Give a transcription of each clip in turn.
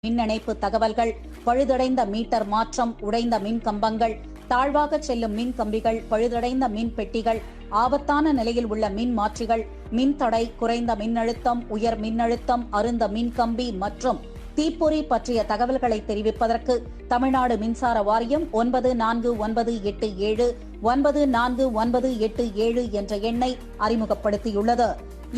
மின் இணைப்பு தகவல்கள், பழுதடைந்த மீட்டர் மாற்றம், உடைந்த மின் கம்பங்கள், தாழ்வாக செல்லும் மின் கம்பிகள், பழுதடைந்த மின் பெட்டிகள், ஆபத்தான நிலையில் உள்ள மின் மாற்றிகள், மின்தடை, குறைந்த மின்னழுத்தம், உயர் மின்னழுத்தம், அருந்த மின் கம்பி மற்றும் தீப்பொறி பற்றிய தகவல்களை தெரிவிப்பதற்கு தமிழ்நாடு மின்சார வாரியம் 94979497 என்ற எண்ணை அறிமுகப்படுத்தியுள்ளது.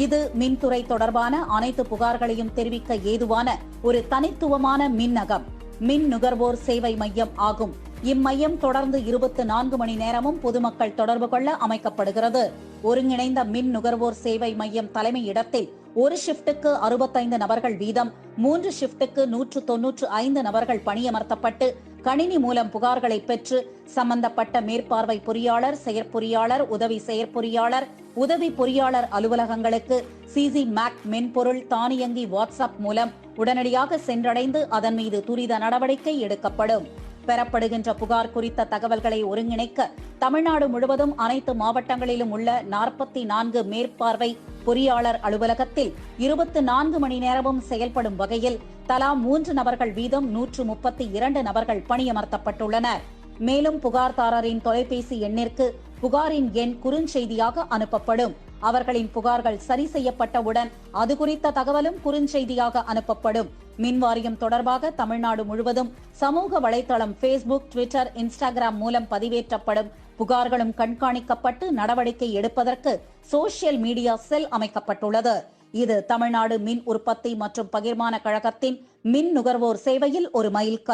இது மின்துறை தொடர்பான அனைத்து புகார்களையும் தெரிவிக்க ஏதுவான ஒரு தனித்துவமான மின்னகம், மின் நுகர்வோர் சேவை மையம் ஆகும். இம்மையம் தொடர்ந்து 24 மணி நேரமும் பொதுமக்கள் தொடர்பு கொள்ள அமைக்கப்படுகிறது. ஒருங்கிணைந்த மின் நுகர்வோர் சேவை மையம் தலைமை இடத்தில் ஒரு ஷிப்டுக்கு 65 நபர்கள் வீதம் 3 ஷிப்டுக்கு 195 நபர்கள் பணியமர்த்தப்பட்டு கணினி மூலம் புகார்களை பெற்று சம்பந்தப்பட்ட மேற்பார்வை பொறியாளர், செயற்பொறியாளர், உதவி செயற்பொறியாளர், உதவி பொறியாளர் அலுவலகங்களுக்கு சிசி மேக் மென்பொருள் தானியங்கி வாட்ஸ்அப் மூலம் உடனடியாக சென்றடைந்து அதன் மீது துரித நடவடிக்கை எடுக்கப்படும். பெறப்படுகின்ற புகார் குறித்த தகவல்களை ஒருங்கிணைக்க தமிழ்நாடு முழுவதும் அனைத்து மாவட்டங்களிலும் உள்ள 44 மேற்பார்வை பொறியாளர் அலுவலகத்தில் 24 மணி நேரமும் செயல்படும் வகையில் தலா 3 நபர்கள் வீதம் 132 நபர்கள் பணியமர்த்தப்பட்டுள்ளனர். மேலும் புகார்தாரரின் தொலைபேசி எண்ணிற்கு புகாரின் எண் குறுஞ்செய்தியாக அனுப்பப்படும். அவர்களின் புகார்கள் சரி செய்யப்பட்டவுடன் அது குறித்த தகவலும் குறுஞ்செய்தியாக அனுப்பப்படும். மின்வாரியம் தொடர்பாக தமிழ்நாடு முழுவதும் சமூக வலைதளம் ஃபேஸ்புக், ட்விட்டர், இன்ஸ்டாகிராம் மூலம் பதிவேற்றப்படும் புகார்களும் கண்காணிக்கப்பட்டு நடவடிக்கை எடுப்பதற்கு சோசியல் மீடியா செல் அமைக்கப்பட்டுள்ளது. இது தமிழ்நாடு மின் உற்பத்தி மற்றும் பகிர்மான கழகத்தின் மின் நுகர்வோர் சேவையில் ஒரு மைல்கல்.